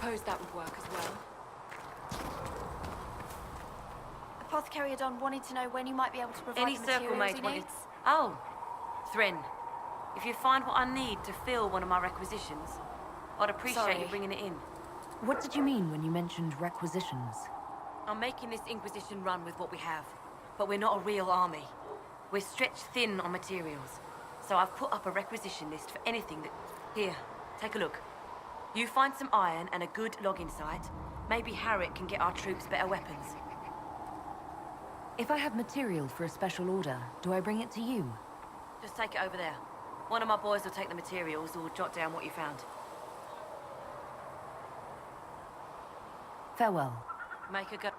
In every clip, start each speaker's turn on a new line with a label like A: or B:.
A: suppose that would work as well.
B: Apothecary Adon wanted to know when you might be able to provide
C: Any
B: the
C: circle
B: materials
C: mate
B: he
C: wanted...
B: needs.
C: Oh, Thren. If you find what I need to fill one of my requisitions, I'd appreciate you bringing it in.
D: What did you mean when you mentioned requisitions?
C: I'm making this Inquisition run with what we have, but we're not a real army. We're stretched thin on materials, so I've put up a requisition list for anything that... Here, take a look. You find some iron and a good logging site, maybe Harriet can get our troops better weapons.
D: If I have material for a special order, do I bring it to you?
C: Just take it over there. One of my boys will take the materials or jot down what you found.
D: Farewell.
C: Make a go...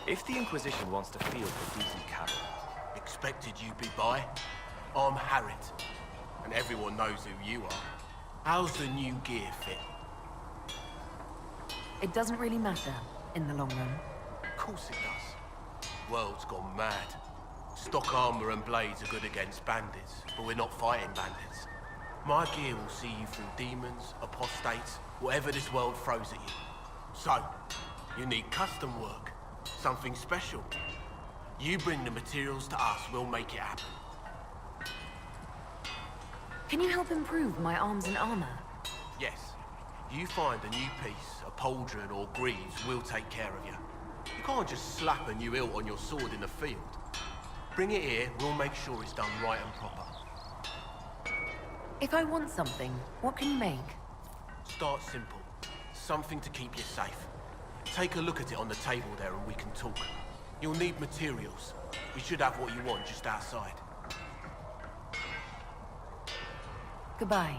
E: If the Inquisition wants to field a decent cavalry...
F: Expected you'd be by. I'm Harriet, and everyone knows who you are. How's the new gear fit?
D: It doesn't really matter, in the long run.
F: Of course it does. World's gone mad. Stock armor and blades are good against bandits, but we're not fighting bandits. My gear will see you through demons, apostates, whatever this world throws at you. So, you need custom work. Something special. You bring the materials to us, we'll make it happen.
D: Can you help improve my arms and armor?
F: Yes. You find a new piece, a pauldron or greaves, we'll take care of you. You can't just slap a new hilt on your sword in the field. Bring it here, we'll make sure it's done right and proper.
D: If I want something, what can you make?
F: Start simple. Something to keep you safe. Take a look at it on the table there and we can talk. You'll need materials. We should have what you want just outside.
D: Goodbye.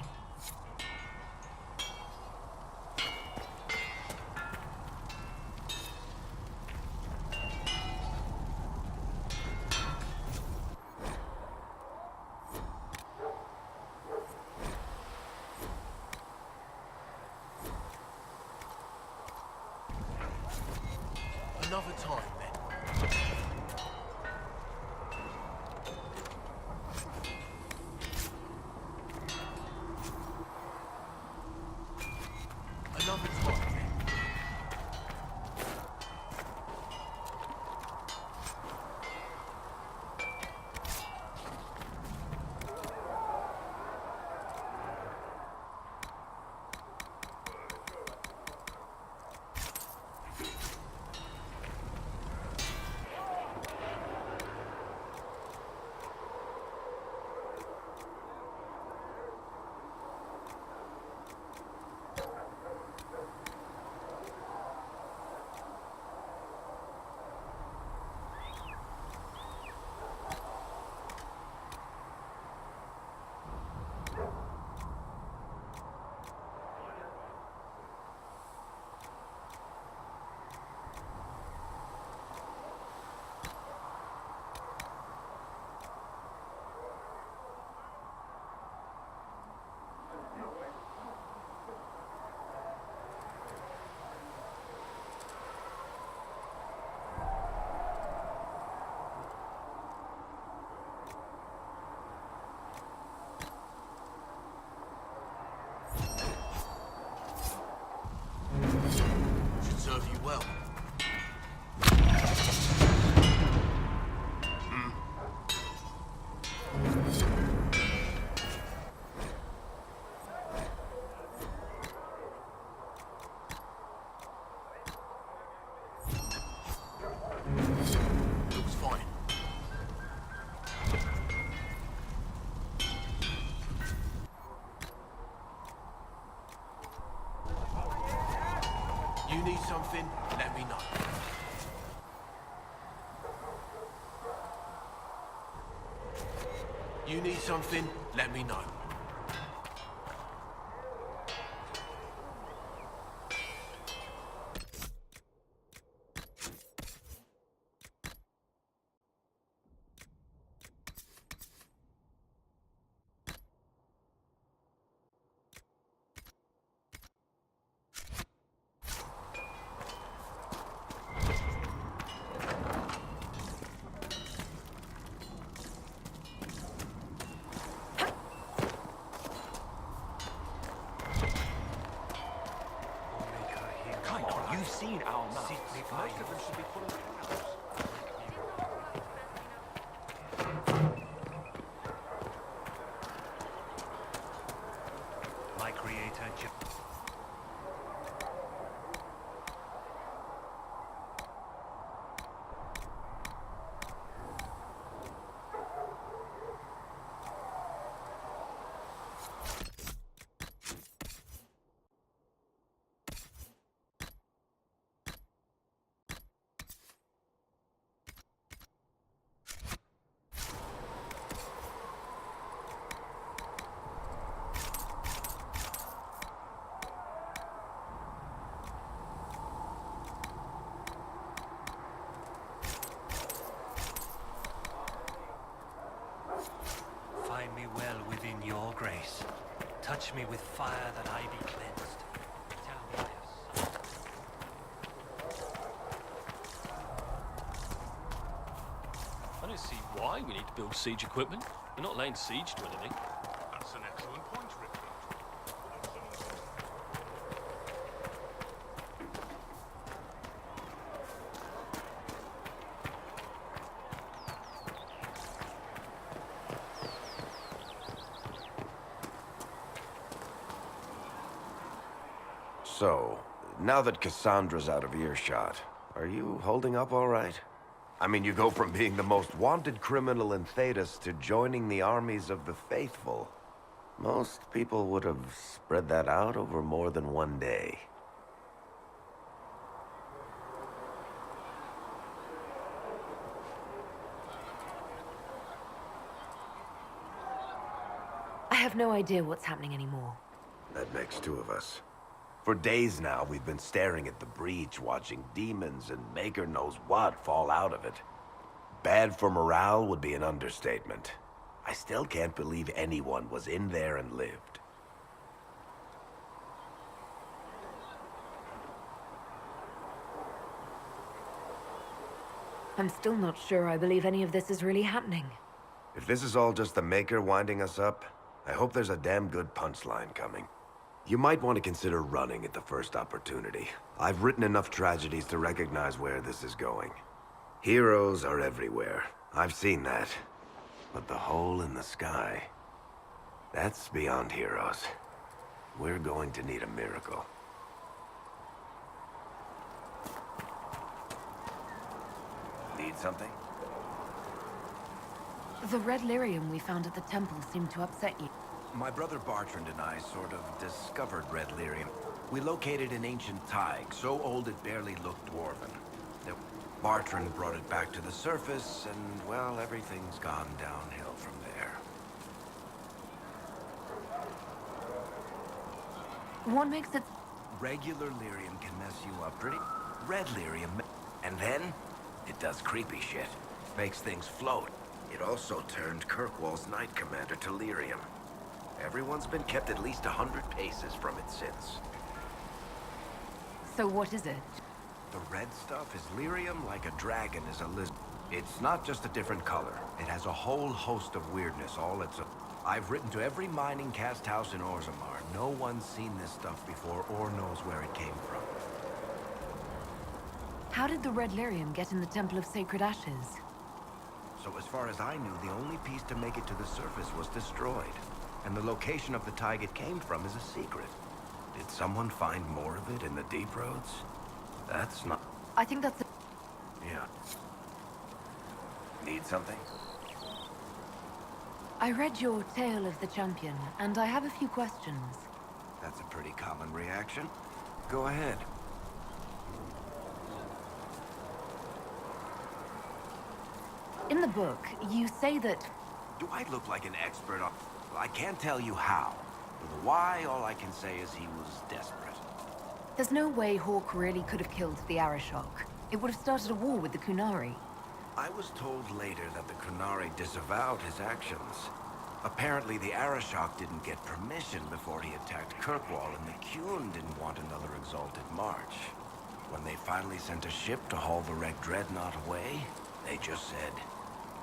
F: Another time, then. Another time, then. something, let me know. You need something, let me know.
E: You've seen our maps. Most of them should be full of cows.
A: My creator, find me well within your grace. Touch me with fire that I be cleansed. Tell me this.
G: I don't see why we need to build siege equipment. We're not laying siege to anything.
A: That's an excellent point, Ripley.
H: So, now that Cassandra's out of earshot, are you holding up all right? I mean, you go from being the most wanted criminal in Thedas to joining the armies of the faithful. Most people would have spread that out over more than one day.
D: I have no idea what's happening anymore.
H: That makes two of us. For days now, we've been staring at the breach, watching demons and Maker knows what fall out of it. Bad for morale would be an understatement. I still can't believe anyone was in there and lived.
D: I'm still not sure I believe any of this is really happening.
H: If this is all just the Maker winding us up, I hope there's a damn good punchline coming. You might want to consider running at the first opportunity. I've written enough tragedies to recognize where this is going. Heroes are everywhere. I've seen that. But the hole in the sky, that's beyond heroes. We're going to need a miracle. Need something?
D: The red lyrium we found at the temple seemed to upset you.
I: My brother Bartrand and I sort of discovered red lyrium. We located an ancient thaig, so old it barely looked dwarven. Bartrand brought it back to the surface, and, well, everything's gone downhill from there.
D: What makes it...
I: Regular lyrium can mess you up pretty. Red lyrium, and then it does creepy shit. Makes things float. It also turned Kirkwall's Knight Commander to lyrium. Everyone's been kept at least 100 paces from it since.
D: So what is it?
I: The red stuff is lyrium like a dragon is a lizard. It's not just a different color. It has a whole host of weirdness all its own. I've written to every mining cast house in Orzammar. No one's seen this stuff before or knows where it came from.
D: How did the red lyrium get in the Temple of Sacred Ashes?
I: So as far as I knew, the only piece to make it to the surface was destroyed. And the location of the thaig it came from is a secret. Did someone find more of it in the deep roads? That's not...
D: I think that's...
I: Yeah.
H: Need something?
D: I read your Tale of the Champion, and I have a few questions.
I: That's a pretty common reaction. Go ahead.
D: In the book, you say that...
I: Do I look like an expert on... Well, I can't tell you how. For the why, all I can say is he was desperate.
D: There's no way Hawk really could have killed the Arashok. It would have started a war with the Kunari.
I: I was told later that the Kunari disavowed his actions. Apparently, the Arashok didn't get permission before he attacked Kirkwall, and the Qun didn't want another exalted march. When they finally sent a ship to haul the wrecked dreadnought away, they just said,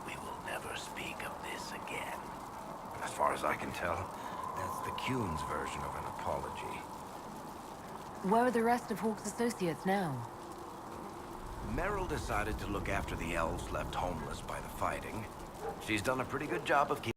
I: "We will never speak of this again." As far as I can tell, that's the Qun's version of an apology.
D: Where are the rest of Hawk's associates now?
I: Meryl decided to look after the elves left homeless by the fighting. She's done a pretty good job of keeping